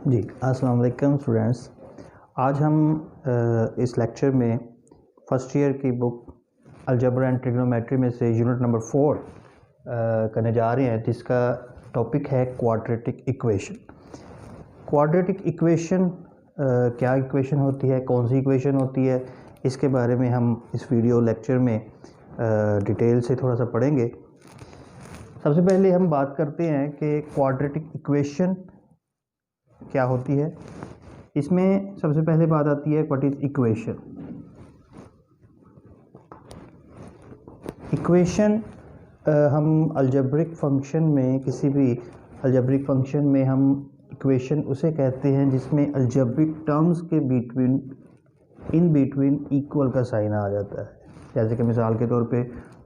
जी अस्सलाम वालेकुम स्टूडेंट्स। आज हम इस लेक्चर में फ़र्स्ट ईयर की बुक अलजेब्रा एंड ट्रिग्नोमेट्री में से यूनिट नंबर 4 करने जा रहे हैं, जिसका टॉपिक है क्वाड्रेटिक इक्वेशन। क्वाड्रेटिक इक्वेशन क्या इक्वेशन होती है, कौन सी इक्वेशन होती है, इसके बारे में हम इस वीडियो लेक्चर में डिटेल से थोड़ा सा पढ़ेंगे। सबसे पहले हम बात करते हैं कि क्वाड्रेटिक इक्वेशन क्या होती है। इसमें सबसे पहले बात आती है व्हाट इज इक्वेशन। इक्वेशन हम अलजेब्रिक फंक्शन में, किसी भी अलजेब्रिक फंक्शन में हम इक्वेशन उसे कहते हैं जिसमें अलजेब्रिक टर्म्स के इन बिटवीन इक्वल का साइन आ जाता है। जैसे कि मिसाल के तौर पे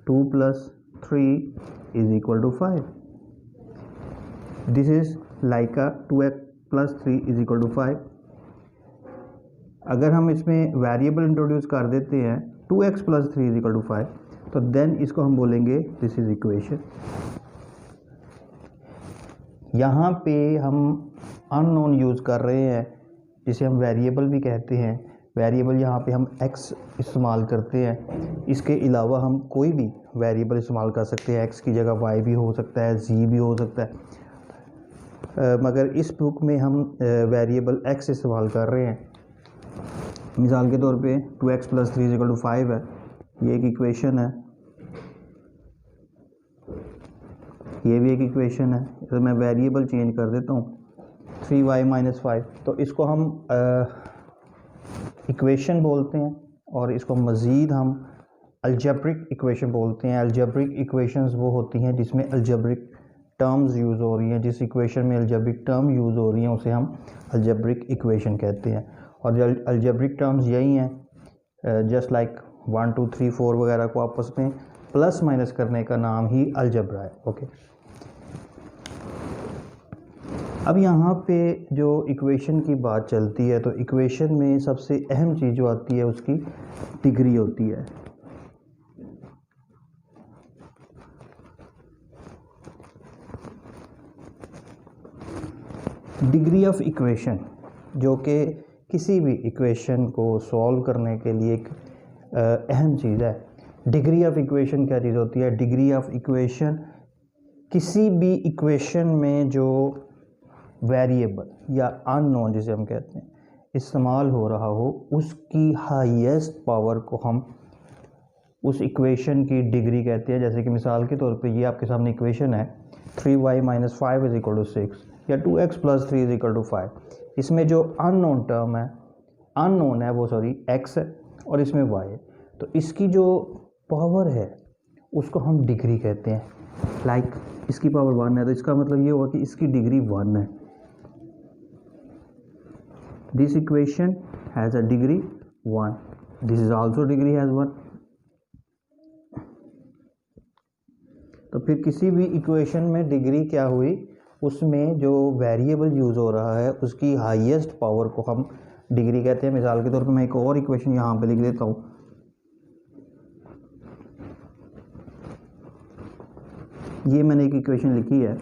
2 + 3 = 5। This is like a 2x + 3 = 5। अगर हम इसमें वेरिएबल इंट्रोड्यूस कर देते हैं 2x + 3 = 5, तो देन इसको हम बोलेंगे दिस इज इक्वेशन। यहाँ पे हम अननोन यूज़ कर रहे हैं, जिसे हम वेरिएबल भी कहते हैं। वेरिएबल यहाँ पे हम x इस्तेमाल करते हैं। इसके अलावा हम कोई भी वेरिएबल इस्तेमाल कर सकते हैं। x की जगह y भी हो सकता है, z भी हो सकता है, मगर इस बुक में हम वेरिएबल x इस्तेमाल कर रहे हैं। मिसाल के तौर पे 2x + 3 = 5 है, ये एक इक्वेशन है, ये भी एक इक्वेशन है। तो मैं वेरिएबल चेंज कर देता हूँ 3y - 5, तो इसको हम इक्वेशन बोलते हैं और इसको मज़ीद हम अलजेब्रिक इक्वेशन बोलते हैं। अलजेब्रिक इक्वेशंस वो होती हैं जिसमें अलजेब्रिक टर्म्स यूज़ हो रही हैं। जिस इक्वेशन में अलजेब्रिक टर्म यूज़ हो रही हैं उसे हम अलजेब्रिक इक्वेशन कहते हैं। और अलजेब्रिक टर्म्स यही हैं, जस्ट लाइक 1 2 3 4 वगैरह को आपस में प्लस माइनस करने का नाम ही अलजेब्रा है। ओके, अब यहाँ पे जो इक्वेशन की बात चलती है, तो इक्वेशन में सबसे अहम चीज़ जो आती है उसकी डिग्री होती है। डिग्री ऑफ इक्वेशन, जो कि किसी भी इक्वेशन को सॉल्व करने के लिए एक अहम चीज़ है। डिग्री ऑफ इक्वेशन क्या चीज़ होती है? डिग्री ऑफ इक्वेशन किसी भी इक्वेशन में जो वेरिएबल या अननोन जिसे हम कहते हैं इस्तेमाल हो रहा हो, उसकी हाईएस्ट पावर को हम उस इक्वेशन की डिग्री कहते हैं। जैसे कि मिसाल के तौर पे ये आपके सामने इक्वेशन है 3y - 5 = 6 या 2x + 3 = 5। इसमें जो अननोन टर्म है, अननोन है वो x है और इसमें y है, तो इसकी जो पावर है उसको हम डिग्री कहते हैं। लाइक इसकी पावर 1 है, तो इसका मतलब ये हुआ कि इसकी डिग्री 1 है। This equation has a degree 1, this is also degree has 1। तो फिर किसी भी इक्वेशन में डिग्री क्या हुई, उसमें जो वेरिएबल यूज़ हो रहा है उसकी हाईएस्ट पावर को हम डिग्री कहते हैं। मिसाल के तौर पे मैं एक और इक्वेशन यहाँ पे लिख देता हूँ। ये मैंने एक इक्वेशन लिखी है,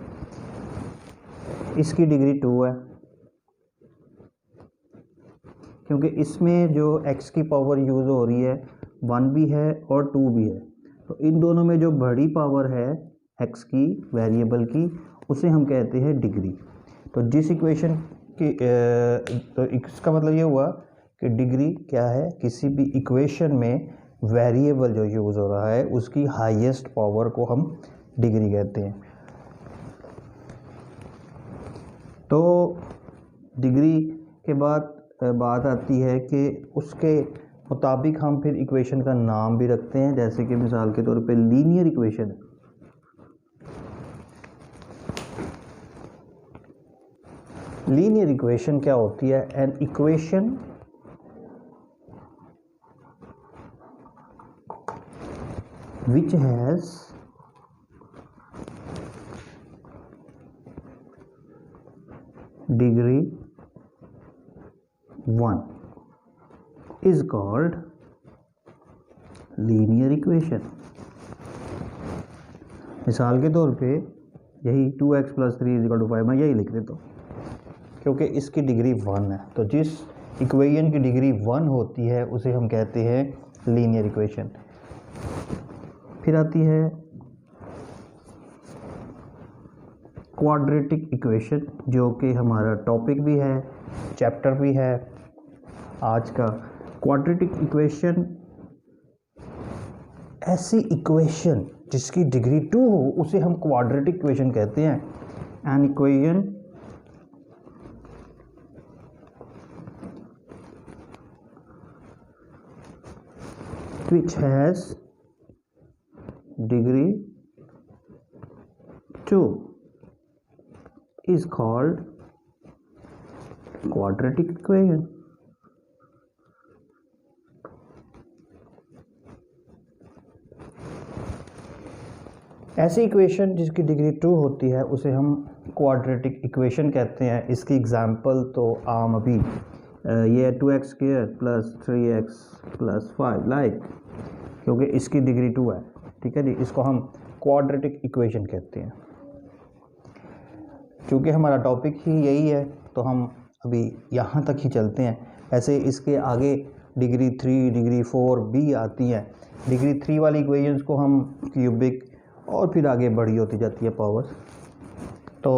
इसकी डिग्री 2 है, क्योंकि इसमें जो x की पावर यूज़ हो रही है 1 भी है और 2 भी है। तो इन दोनों में जो बड़ी पावर है x की, वेरिएबल की, उसे हम कहते हैं डिग्री। तो जिस इक्वेशन की तो इसका मतलब ये हुआ कि डिग्री क्या है, किसी भी इक्वेशन में वेरिएबल जो यूज़ हो रहा है उसकी हाईएस्ट पावर को हम डिग्री कहते हैं। तो डिग्री के बाद बात आती है कि उसके मुताबिक हम फिर इक्वेशन का नाम भी रखते हैं। जैसे कि मिसाल के तौर पे लीनियर इक्वेशन है। लीनियर इक्वेशन क्या होती है? An equation which has degree 1 is called linear equation। मिसाल के तौर पे यही 2x + 3 = 5, मैं यही लिख देता हूँ। क्योंकि इसकी डिग्री 1 है। तो जिस इक्वेशन की डिग्री 1 होती है उसे हम कहते हैं लीनियर इक्वेशन। फिर आती है क्वाड्रेटिक इक्वेशन, जो कि हमारा टॉपिक भी है, चैप्टर भी है आज का। क्वाड्रेटिक इक्वेशन ऐसी इक्वेशन जिसकी डिग्री 2 हो उसे हम क्वाड्रेटिक इक्वेशन कहते हैं। An equation which has degree 2 is called quadratic equation। ऐसी इक्वेशन जिसकी डिग्री 2 होती है उसे हम क्वाड्रेटिक इक्वेशन कहते हैं। इसकी एग्जांपल तो आम अभी ये 2x² + 3x + 5 लाइक, क्योंकि इसकी डिग्री 2 है, ठीक है जी, इसको हम क्वाड्रेटिक इक्वेशन कहते हैं। क्योंकि हमारा टॉपिक ही यही है तो हम अभी यहाँ तक ही चलते हैं। ऐसे इसके आगे डिग्री 3, डिग्री 4 भी आती हैं। डिग्री 3 वाली इक्वेशंस को हम क्यूबिक और फिर आगे बड़ी होती जाती है पावर। तो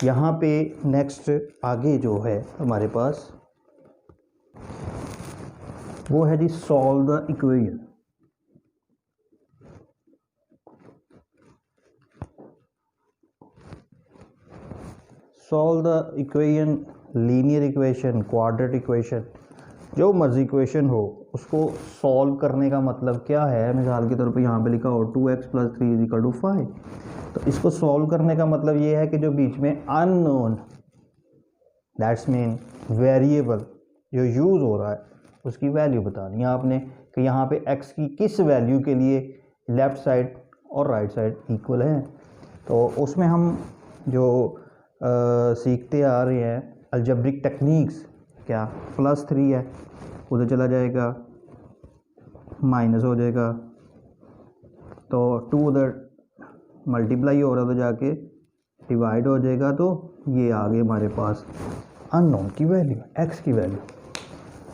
यहाँ पे नेक्स्ट आगे जो है हमारे पास वो है जी solve the equation. Solve the equation, linear equation, quadratic equation, जो मर्जी इक्वेशन हो उसको सॉल्व करने का मतलब क्या है। मिसाल के तौर पे यहाँ पे लिखा हो 2x + 3 = 5, तो इसको सॉल्व करने का मतलब ये है कि जो बीच में अननोन, दैट्स मीन वेरिएबल जो यूज़ हो रहा है उसकी वैल्यू बतानी है आपने कि यहाँ पे x की किस वैल्यू के लिए लेफ़्ट साइड और राइट साइड इक्वल है। तो उसमें हम जो सीखते आ रहे हैं अलजेब्रिक टेक्निक्स, क्या +3 है उधर चला जाएगा, माइनस हो जाएगा, तो 2 उधर मल्टीप्लाई हो रहा है तो जाके डिवाइड हो जाएगा, तो ये आ गए हमारे पास अननोन की वैल्यू, x की वैल्यू।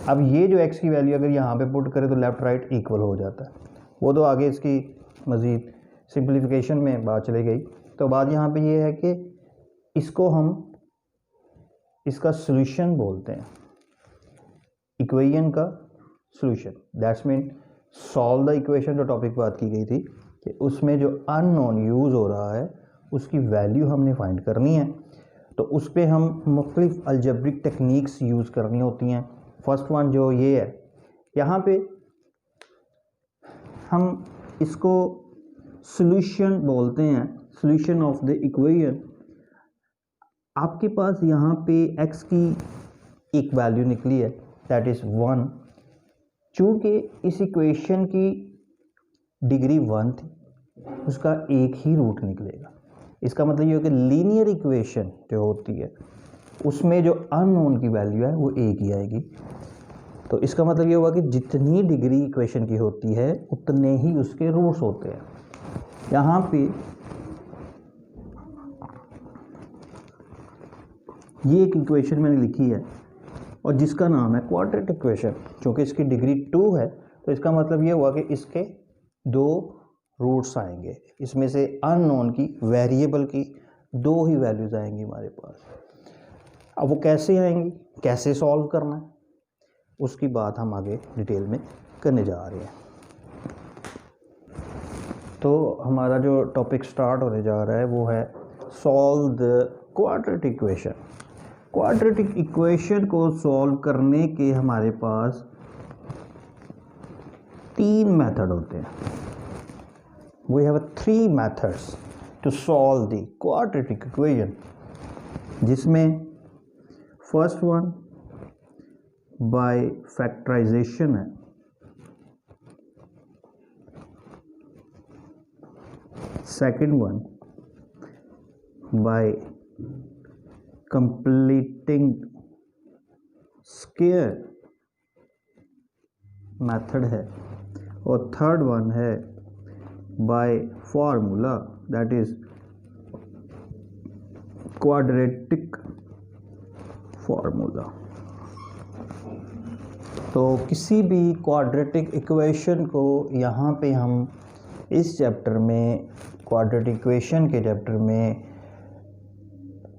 अब ये जो x की वैल्यू अगर यहाँ पे पुट करें तो लेफ़्ट राइट इक्वल हो जाता है। वो तो आगे इसकी मज़ीद सिंप्लीफिकेशन में बात चली गई। तो बात यहाँ पे ये है कि इसको हम इसका सॉल्यूशन बोलते हैं, इक्वेशन का solution. That's mean solve the equation, जो टॉपिक बात की गई थी कि उसमें जो अननोन यूज़ हो रहा है उसकी वैल्यू हमने फाइंड करनी है। तो उस पर हम मुख्तलिफ अलजेब्रिक टेक्निक्स यूज़ करनी होती हैं। फर्स्ट वन जो ये है, यहाँ पे हम इसको सॉल्यूशन बोलते हैं, सॉल्यूशन ऑफ द इक्वेशन। आपके पास यहाँ पे x की एक वैल्यू निकली है, दैट इज़ 1। चूँकि इस इक्वेशन की डिग्री 1 थी, उसका एक ही रूट निकलेगा। इसका मतलब ये है कि लीनियर इक्वेशन जो होती है उसमें जो अननोन की वैल्यू है वो एक ही आएगी। तो इसका मतलब ये हुआ कि जितनी डिग्री इक्वेशन की होती है उतने ही उसके रूट्स होते हैं। यहाँ पे ये एक इक्वेशन मैंने लिखी है और जिसका नाम है क्वाड्रेटिक इक्वेशन। क्योंकि इसकी डिग्री 2 है तो इसका मतलब ये हुआ कि इसके 2 रूट्स आएंगे, इसमें से अननोन की, वेरिएबल की 2 ही वैल्यूज़ आएंगी हमारे पास। अब वो कैसे आएंगी, कैसे सॉल्व करना है, उसकी बात हम आगे डिटेल में करने जा रहे हैं। तो हमारा जो टॉपिक स्टार्ट होने जा रहा है वो है solve the quadratic equation. Quadratic equation को सॉल्व करने के हमारे पास 3 मेथड होते हैं। We have 3 methods to solve the quadratic equation, जिसमें फर्स्ट वन बाय फैक्टराइजेशन है, second one by completing square method है, और थर्ड वन है by formula, that is quadratic formula. तो किसी भी क्वाड्रेटिक इक्वेशन को यहाँ पे हम इस चैप्टर में, क्वाड्रेटिक इक्वेशन के चैप्टर में,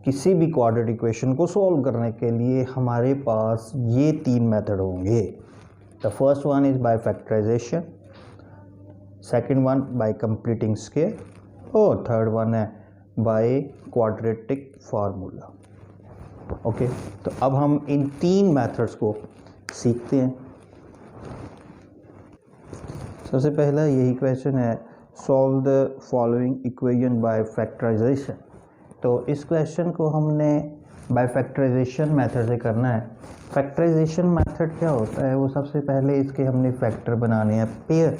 किसी भी क्वाड्रेटिक इक्वेशन को सॉल्व करने के लिए हमारे पास ये 3 मेथड होंगे। The first one is by factorisation, second one by completing square, और थर्ड वन है बाय क्वाड्रेटिक फार्मूला। ओके, तो अब हम इन 3 मेथड्स को सीखते हैं। सबसे पहला यही क्वेश्चन है, solve the following equation by factorisation. तो इस क्वेश्चन को हमने बाय फैक्टराइजेशन मेथड से करना है। फैक्टराइजेशन मेथड क्या होता है, वो सबसे पहले इसके हमने फैक्टर बनाने हैं पेयर,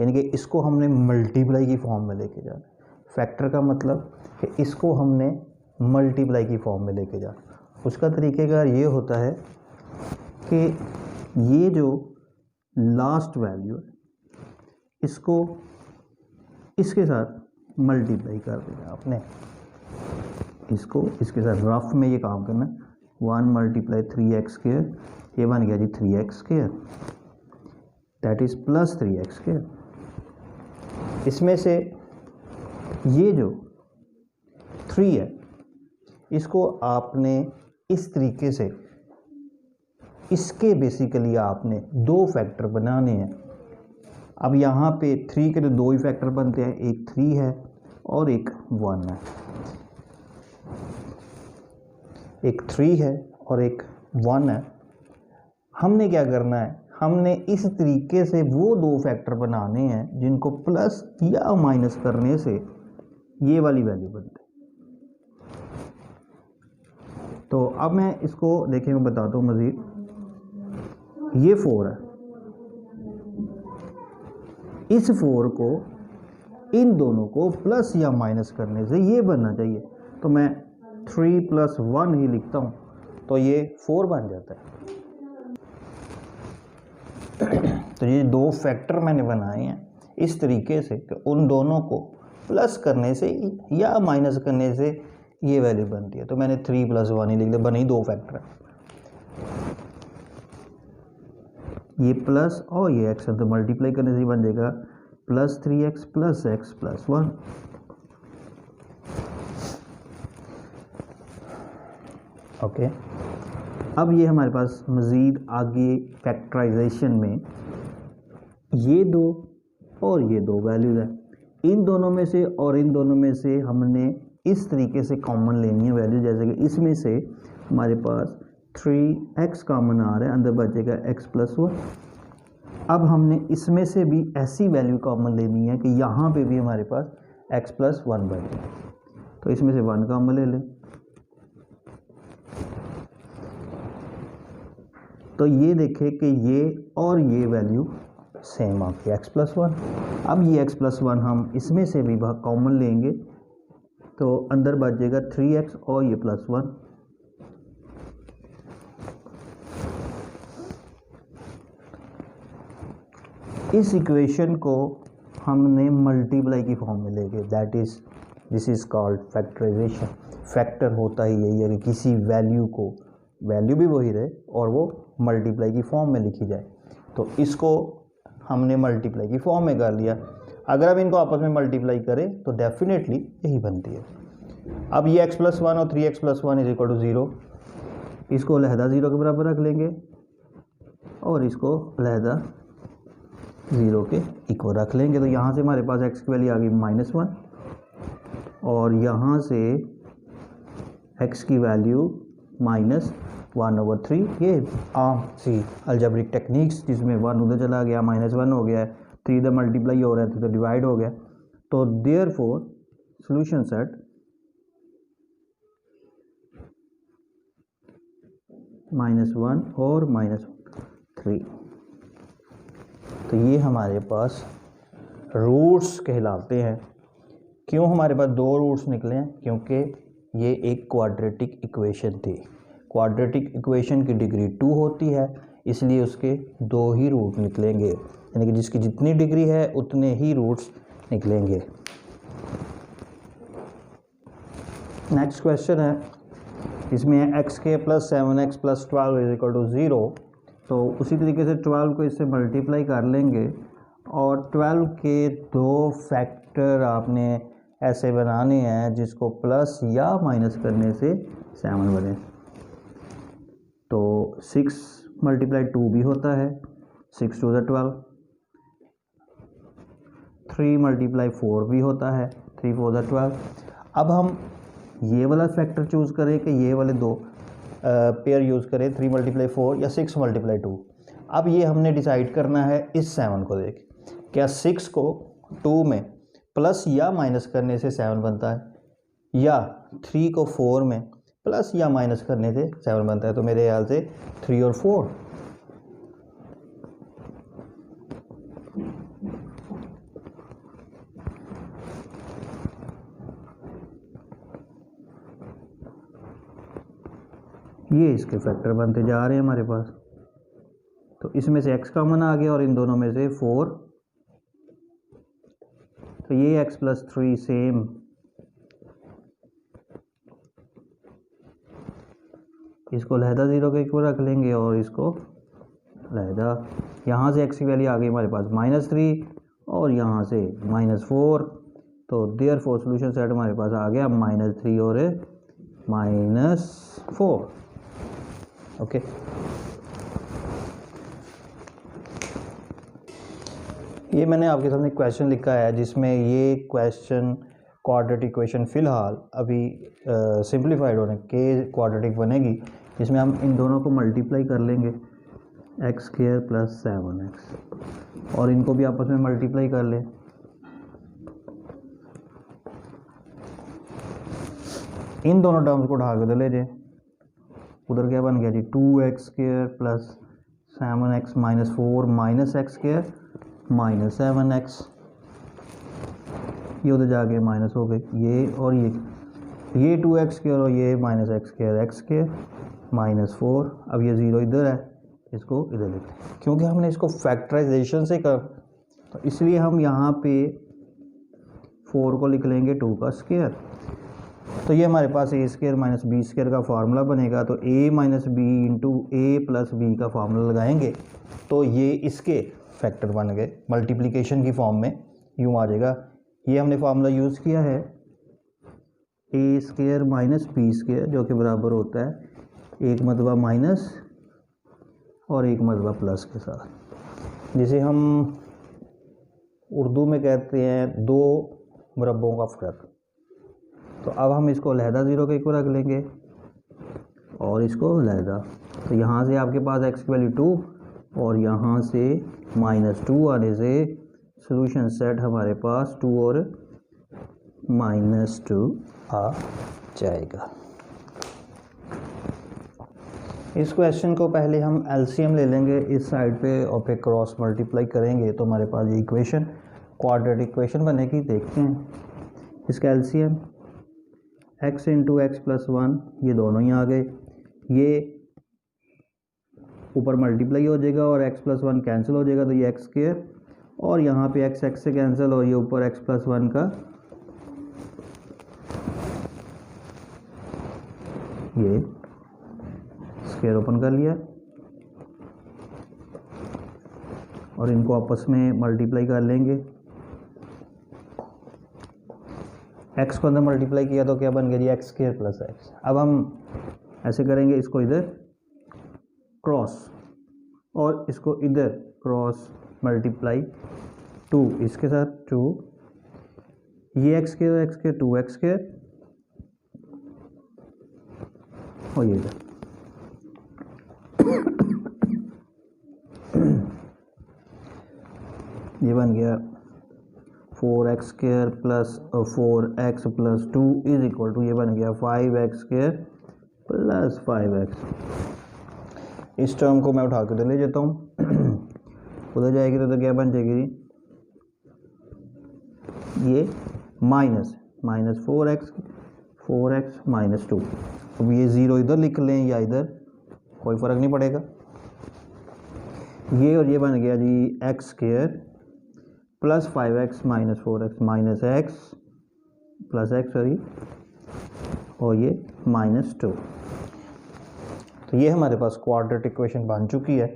यानी कि इसको हमने मल्टीप्लाई की फॉर्म में लेके जाना। फैक्टर का मतलब कि इसको हमने मल्टीप्लाई की फॉर्म में लेके जाना। उसका तरीक़ेकार ये होता है कि ये जो लास्ट वैल्यू है इसको इसके साथ मल्टीप्लाई कर देना आपने, इसको इसके साथ रफ में ये काम करना। 1 × 3x², ये बन गया जी 3x², that is plus 3x²। इसमें से ये जो 3 है इसको आपने इस तरीके से, इसके बेसिकली आपने 2 फैक्टर बनाने हैं। अब यहाँ पे 3 के तो 2 ही फैक्टर बनते हैं, एक 3 है और एक 1 है, एक 3 है और एक 1 है। हमने क्या करना है, हमने इस तरीके से वो 2 फैक्टर बनाने हैं जिनको प्लस या माइनस करने से ये वाली वैल्यू बनती है। तो अब मैं इसको देखिए, मैं बताता हूँ मज़ीद। ये 4 है, इस 4 को, इन दोनों को प्लस या माइनस करने से ये बनना चाहिए। तो मैं 3 + 1 ही लिखता हूँ, तो ये 4 बन जाता है। तो ये 2 फैक्टर मैंने बनाए हैं इस तरीके से कि उन दोनों को प्लस करने से या माइनस करने से ये वैल्यू बनती है। तो मैंने 3 + 1 ही लिख दिया, बने ही 2 फैक्टर है। ये प्लस और ये एक्स है, तो मल्टीप्लाई करने से ही बन जाएगा प्लस 3x + x + 1। ओके, अब ये हमारे पास मज़ीद आगे फैक्टराइजेशन में ये 2 और ये 2 वैल्यूज़ है। इन दोनों में से और इन दोनों में से हमने इस तरीके से कॉमन लेनी है वैल्यू, जैसे कि इसमें से हमारे पास 3x कॉमन आ रहा है, अंदर बचेगा x + 1। अब हमने इसमें से भी ऐसी वैल्यू कॉमन लेनी है कि यहाँ पे भी हमारे पास x + 1 बचे। तो इसमें से 1 कॉमन ले लें, तो ये देखें कि ये और ये वैल्यू सेम आ गई, x + 1। अब ये x + 1 हम इसमें से भी कॉमन लेंगे, तो अंदर बचेगा 3x और ये +1। इस इक्वेशन को हमने मल्टीप्लाई की फॉर्म में ले गए, that is, this is called factorisation. Factor होता ही यही है कि किसी वैल्यू को, वैल्यू भी वही रहे और वो मल्टीप्लाई की फॉर्म में लिखी जाए। तो इसको हमने मल्टीप्लाई की फॉर्म में कर लिया। अगर हम इनको आपस में मल्टीप्लाई करें तो डेफिनेटली यही बनती है। अब ये x + 1 और 3x + 1 = 0, इसको अलहदा 0 के बराबर रख लेंगे और इसको अलहदा 0 के इक्वल रख लेंगे। तो यहाँ से हमारे पास x की वैल्यू आ गई -1 और यहाँ से x की वैल्यू -1/3। ये आम सी अलजेब्रिक टेक्निक्स जिसमें 1 उधर चला गया, -1 हो गया है, 3 इधर मल्टीप्लाई हो रहा है तो डिवाइड हो गया। तो देयरफॉर सॉल्यूशन सेट -1 और -3। तो ये हमारे पास रूट्स कहलाते हैं। क्यों हमारे पास 2 रूट्स निकले हैं? क्योंकि ये एक क्वाड्रेटिक इक्वेशन थी। क्वाड्रेटिक इक्वेशन की डिग्री 2 होती है, इसलिए उसके 2 ही रूट निकलेंगे, यानी कि जिसकी जितनी डिग्री है उतने ही रूट्स निकलेंगे। नेक्स्ट क्वेश्चन है, इसमें है एक्स के plus 7x plus 12 is equal to 0। तो उसी तरीके से 12 को इससे मल्टीप्लाई कर लेंगे और 12 के दो फैक्टर आपने ऐसे बनाने हैं जिसको प्लस या माइनस करने से 7 बने। तो 6 मल्टीप्लाई 2 भी होता है, 6 2 12। 3 मल्टीप्लाई 4 भी होता है, 3 4 12। अब हम ये वाला फैक्टर चूज़ करें कि ये वाले दो पेयर यूज़ करें, 3 मल्टीप्लाई 4 या 6 मल्टीप्लाई 2। अब ये हमने डिसाइड करना है इस 7 को देख, क्या 6 को 2 में प्लस या माइनस करने से 7 बनता है या 3 को 4 में प्लस या माइनस करने से 7 बनता है। तो मेरे ख्याल से 3 और 4। ये इसके फैक्टर बनते जा रहे हैं हमारे पास। तो इसमें से x कॉमन आ गया और इन दोनों में से 4। तो ये x प्लस 3 सेम इसको लहदा 0 के इक्वल रख लेंगे और इसको लहदा, यहाँ से x की वैल्यू आ गई हमारे पास -3 और यहाँ से -4। तो देयर फोर सोल्यूशन सेट हमारे पास आ गया -3 और -4। ओके, ये मैंने आपके सामने क्वेश्चन लिखा है जिसमें ये क्वेश्चन क्वाड्रेटिक इक्वेशन फ़िलहाल अभी सिंप्लीफाइड होने के क्वाड्रेटिक बनेगी, जिसमें हम इन दोनों को मल्टीप्लाई कर लेंगे x² प्लस 7x और इनको भी आपस में मल्टीप्लाई कर लें। इन दोनों टर्म्स को उठा के ले जाए, उधर क्या बन गया जी 2x² plus 7x minus 4 minus x² minus 7x, ये उधर जाके माइनस हो गई, ये और ये 2x² और ये माइनस x² माइनस 4। अब ये 0 इधर है, इसको इधर लिखते हैं क्योंकि हमने इसको फैक्टराइजेशन से कर, तो इसलिए हम यहाँ पे 4 को लिख लेंगे 2 का स्क्वायर। तो ये हमारे पास a² माइनस b² का फार्मूला बनेगा। तो a minus b into a plus b का फार्मूला लगाएंगे तो ये इसके फैक्टर बन गए, मल्टीप्लिकेशन की फॉर्म में यूँ आ जाएगा। ये हमने फार्मूला यूज़ किया है a² माइनस b² जो कि बराबर होता है एक मरतबा माइनस और एक मरतबा प्लस के साथ, जिसे हम उर्दू में कहते हैं दो मुरब्बों का फ़र्क। तो अब हम इसको लहदा 0 के इक्वल रख लेंगे और इसको लहदा। तो यहाँ से आपके पास x की वैल्यू 2 और यहाँ से -2 आने से सॉल्यूशन सेट हमारे पास 2 और -2 आ जाएगा। इस क्वेश्चन को पहले हम एलसीएम ले लेंगे इस साइड पे और फिर क्रॉस मल्टीप्लाई करेंगे तो हमारे पास ये इक्वेशन क्वाड्रेटिक इक्वेशन बनेगी। देखते हैं इसका LCM, x into x plus 1 ये दोनों ही आ गए, ये ऊपर मल्टीप्लाई हो जाएगा और x प्लस 1 कैंसिल हो जाएगा, तो ये x² और यहाँ पे x से कैंसिल और ये ऊपर x प्लस 1 का ये स्क्वायर ओपन कर लिया और इनको आपस में मल्टीप्लाई कर लेंगे। x को अंदर मल्टीप्लाई किया तो क्या बन गया जी x² प्लस x। अब हम ऐसे करेंगे, इसको इधर क्रॉस और इसको इधर क्रॉस मल्टीप्लाई 2 इसके साथ 2, ये x² 2x² और ये इधर ये बन गया 4x² plus 4x plus 2 is equal to ये बन गया 5x² प्लस 5x। इस टर्म को मैं उठा कर ले जाता हूँ, उधर जाएगी तो क्या बन जाएगी ये माइनस 4x माइनस 2। अब ये 0 इधर लिख लें या इधर, कोई फ़र्क नहीं पड़ेगा। ये और ये बन गया जी x² plus 5x minus 4x minus x plus x sorry और ये -2। तो ये हमारे पास क्वाड्रेटिक इक्वेशन बन चुकी है।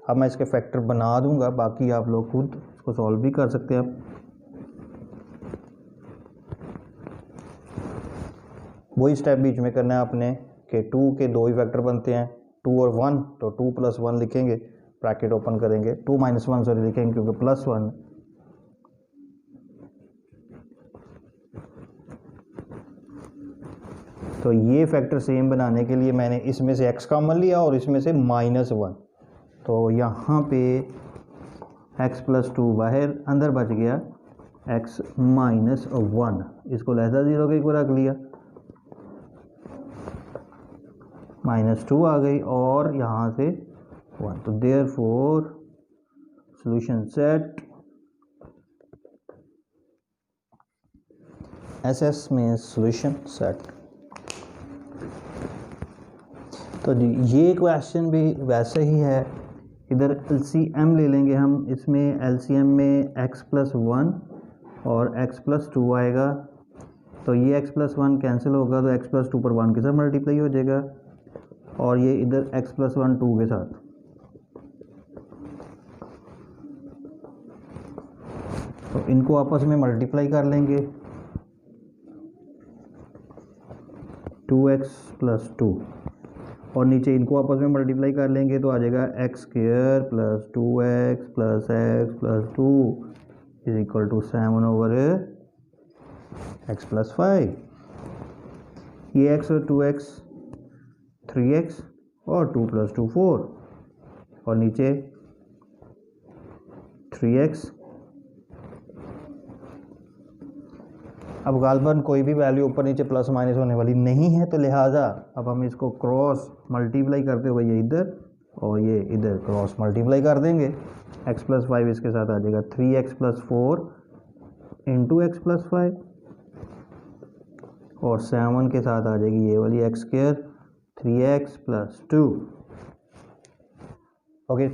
अब मैं इसके फैक्टर बना दूंगा, बाकी आप लोग खुद इसको सॉल्व भी कर सकते हैं। वही स्टेप बीच में करना है आपने कि 2 के 2 ही फैक्टर बनते हैं, 2 और 1, तो 2 + 1 लिखेंगे, ब्रैकेट ओपन करेंगे, 2 - 1 सॉरी लिखेंगे क्योंकि +1। तो ये फैक्टर सेम बनाने के लिए मैंने इसमें से x कॉमन लिया और इसमें से -1, तो यहाँ पे x + 2 बाहर, अंदर बच गया x - 1, इसको लहजा 0 के ऊपर रख लिया, -2 आ गई और यहाँ से 1, तो देयरफॉर सॉल्यूशन सेट SS में सॉल्यूशन सेट। तो जी ये क्वेश्चन भी वैसे ही है, इधर LCM ले लेंगे हम, इसमें LCM में x + 1 और x + 2 आएगा, तो ये x + 1 कैंसिल होगा तो x + 2 पर 1 के साथ मल्टीप्लाई हो जाएगा और ये इधर x + 1 2 के साथ, तो इनको आपस में मल्टीप्लाई कर लेंगे, 2x + 2 और नीचे इनको आपस में मल्टीप्लाई कर लेंगे तो आ जाएगा x² + 2x + x + 2 = 7/x + 5। ये x और 2x 3x और 2 + 2 4 और नीचे 3x। अब गालबन कोई भी वैल्यू ऊपर नीचे प्लस माइनस होने वाली नहीं है, तो लिहाजा अब हम इसको क्रॉस मल्टीप्लाई करते हुए ये इधर और ये इधर क्रॉस मल्टीप्लाई कर देंगे, x + 5 इसके साथ आ जाएगा 3x + 4 × x + 5 और 7 के साथ आ जाएगी ये वाली x² 3x + 2। ओके,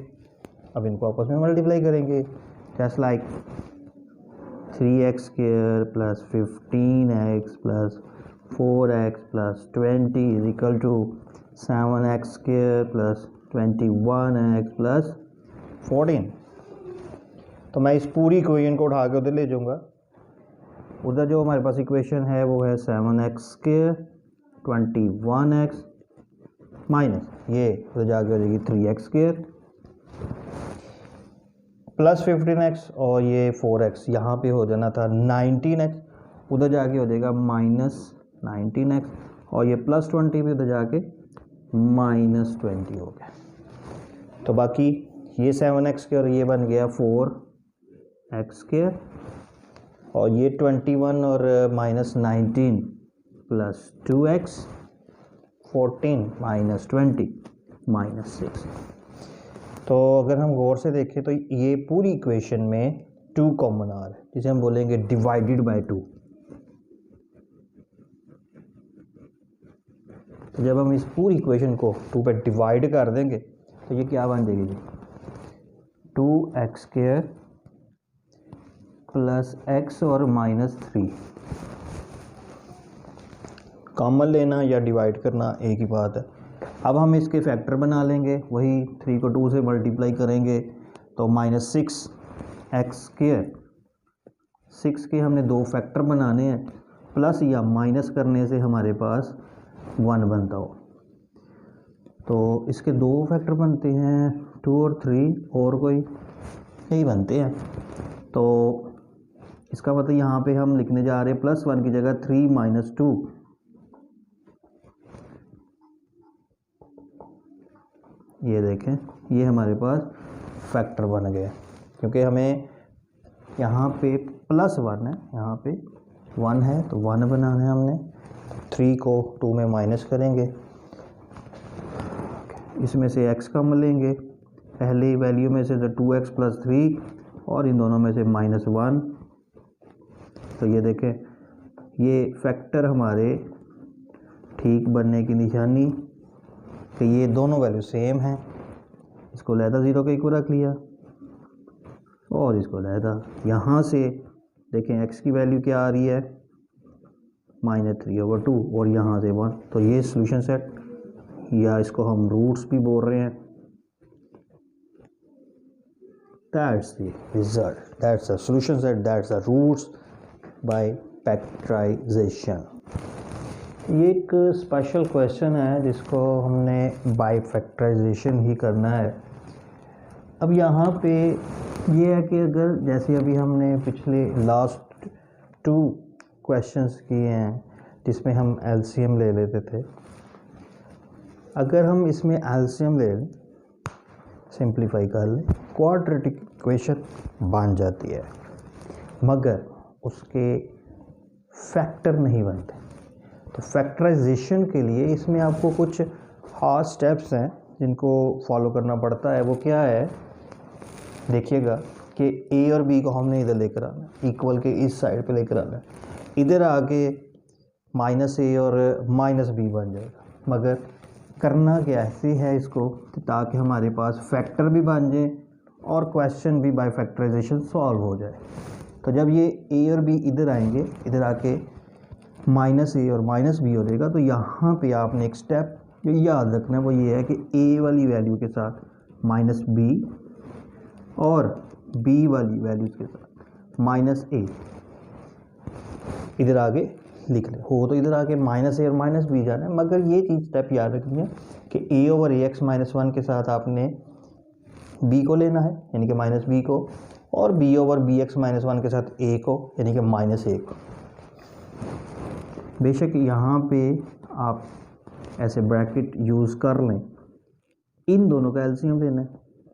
अब इनको आपस में मल्टीप्लाई करेंगे, just like 3x² + 15x + 4x + 20 = 7x² + 21x + 14। तो मैं इस पूरी इक्वेशन को उठा के उधर ले जाऊंगा, उधर जो हमारे पास इक्वेशन है वो है 7x² 21x माइनस ये उधर जाके हो जाएगी 3x² + 15x और ये 4x यहाँ पे हो जाना था 19x, उधर जाके हो जाएगा -19x और ये +20 भी उधर जाके -20 हो गया। तो बाकी ये 7x² और ये बन गया 4x² और ये 21 और -19 + 2x 14 -20 -6। तो अगर हम गौर से देखें तो ये पूरी इक्वेशन में 2 कॉमन आ रहा है, जिसे हम बोलेंगे डिवाइडेड बाय 2। तो जब हम इस पूरी इक्वेशन को 2 पे डिवाइड कर देंगे तो ये क्या बन जाएगी जी, 2x² + x और -3। कॉमन लेना या डिवाइड करना एक ही बात है। अब हम इसके फैक्टर बना लेंगे, वही 3 को 2 से मल्टीप्लाई करेंगे तो -6x², 6 के हमने 2 फैक्टर बनाने हैं, प्लस या माइनस करने से हमारे पास 1 बनता हो, तो इसके 2 फैक्टर बनते हैं 2 और 3 और कोई नहीं बनते हैं, तो इसका मतलब यहाँ पे हम लिखने जा रहे हैं +1 की जगह 3 - 2। ये देखें ये हमारे पास फैक्टर बन गया, क्योंकि हमें यहाँ पे +1 है, यहाँ पे 1 है तो 1 बनाना है हमने, 3 को 2 में माइनस करेंगे, इसमें से x कम लेंगे, पहली वैल्यू में से तो 2x + 3 और इन दोनों में से -1। तो ये देखें ये फैक्टर हमारे ठीक बनने की निशानी कि ये दोनों वैल्यू सेम हैं, इसको लहदा 0 के इक्वल रख लिया और इसको लहदा, यहाँ से देखें x की वैल्यू क्या आ रही है -3/2 और यहाँ से 1, तो ये सोल्यूशन सेट, या इसको हम रूट्स भी बोल रहे हैं। That's the result, that's the solution set, that's the roots by factorization। ये एक स्पेशल क्वेश्चन है जिसको हमने बाय फैक्टराइजेशन ही करना है। अब यहाँ पे ये है कि अगर जैसे अभी हमने पिछले लास्ट 2 क्वेश्चंस किए हैं जिसमें हम एलसीएम ले लेते थे, अगर हम इसमें एलसीएम ले लें, सिंप्लीफाई कर लें, क्वाड्रेटिक इक्वेशन बन जाती है, मगर उसके फैक्टर नहीं बनते। तो फैक्टराइजेशन के लिए इसमें आपको कुछ हार्ड स्टेप्स हैं जिनको फॉलो करना पड़ता है। वो क्या है, देखिएगा कि ए और बी को हमने इधर लेकर आना है, इक्वल के इस साइड पे लेकर आना है, इधर आके -a और -b बन जाएगा, मगर करना क्या ऐसे है इसको ताकि हमारे पास फैक्टर भी बन जाए और क्वेश्चन भी बाय फैक्टराइजेशन सॉल्व हो जाए। तो जब ये a और b इधर आएंगे, इधर आके -a और -b हो जाएगा, तो यहाँ पे आपने एक स्टेप जो याद रखना है वो ये है कि a वाली वैल्यू के साथ -b और b वाली वैल्यूज़ के साथ -a इधर आगे लिख ले। हो तो इधर आके -a और -b जाना है, मगर ये चीज़ स्टेप याद रखनी है कि a/ax-1 के साथ आपने b को लेना है यानी कि -b को, और b/bx-1 के साथ a को यानी कि -a को। बेशक यहाँ पे आप ऐसे ब्रैकेट यूज़ कर लें, इन दोनों का एलसीएम लेना है,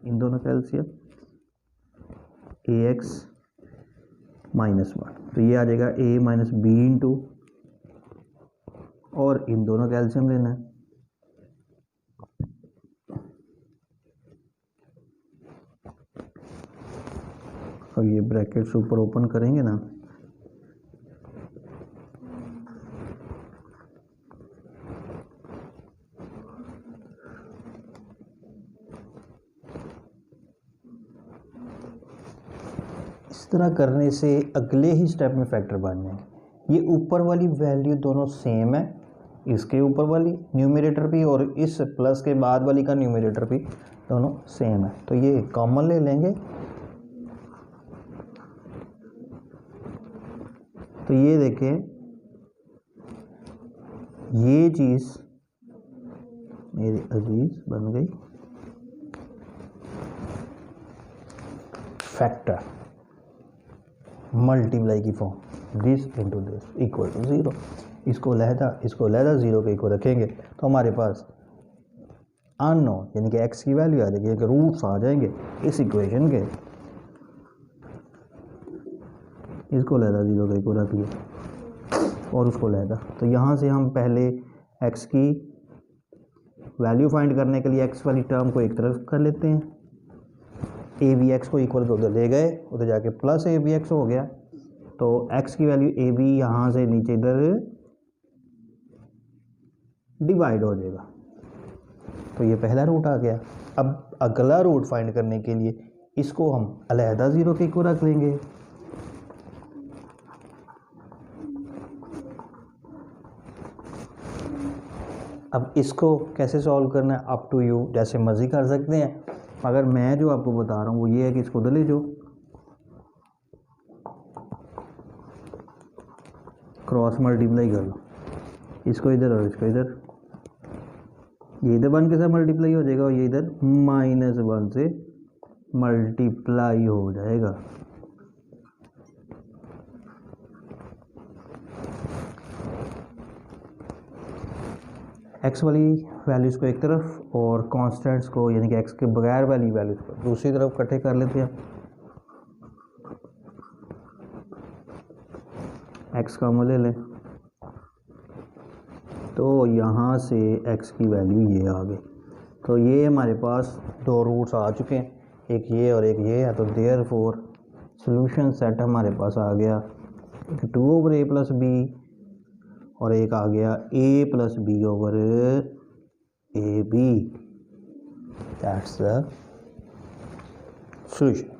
इन दोनों का एलसीएम ax-1, तो ये आ जाएगा a - b इंटू, और इन दोनों का एलसीएम लेना है, और ये ब्रैकेट्स ऊपर ओपन करेंगे ना, इस तरह करने से अगले ही स्टेप में फैक्टर बन जाएंगे। ये ऊपर वाली वैल्यू दोनों सेम है, इसके ऊपर वाली न्यूमरेटर भी और इस प्लस के बाद वाली का न्यूमरेटर भी दोनों सेम है, तो ये कॉमन ले लेंगे। तो ये देखें, ये चीज़ मेरे अजीज बन गई फैक्टर मल्टीप्लाई की form, this into this equal to 0। इसको लहदा 0 के इक्वल रखेंगे तो हमारे पास अननोन यानी कि x की वैल्यू आ जाएगी, रूट्स आ जाएंगे इस इक्वेशन के, इसको लहदा 0 के इक्वल रख लिया और उसको लहदा। तो यहाँ से हम पहले x की वैल्यू फाइंड करने के लिए x वाली टर्म को एक तरफ कर लेते हैं, ए बी एक्स को इक्वल उधर ले गए, उधर जाके प्लस ए बी एक्स हो गया, तो x की वैल्यू ए बी यहाँ से नीचे इधर डिवाइड हो जाएगा, तो ये पहला रूट आ गया। अब अगला रूट फाइंड करने के लिए इसको हम अलहदा 0 के इक्वल रख लेंगे, अब इसको कैसे सॉल्व करना है अप टू यू, जैसे मर्जी कर सकते हैं, मगर मैं जो आपको बता रहा हूँ वो ये है कि इसको उधर ले जाओ, क्रॉस मल्टीप्लाई कर लो, इसको इधर और इसको इधर, ये इधर 1 के साथ मल्टीप्लाई हो जाएगा और ये इधर -1 से मल्टीप्लाई हो जाएगा। x वाली वैल्यूज़ को एक तरफ और कांस्टेंट्स को यानी कि x के बगैर वाली वैल्यूज़ को दूसरी तरफ इकट्ठे कर लेते हैं। x कॉमन ले लें तो यहाँ से x की वैल्यू ये आ गई, तो ये हमारे पास 2 रूट्स आ चुके हैं, एक ये और एक ये है, तो देयरफॉर सॉल्यूशन सेट हमारे पास आ गया 2/a + b और एक आ गया a + b/ab, that's the solution.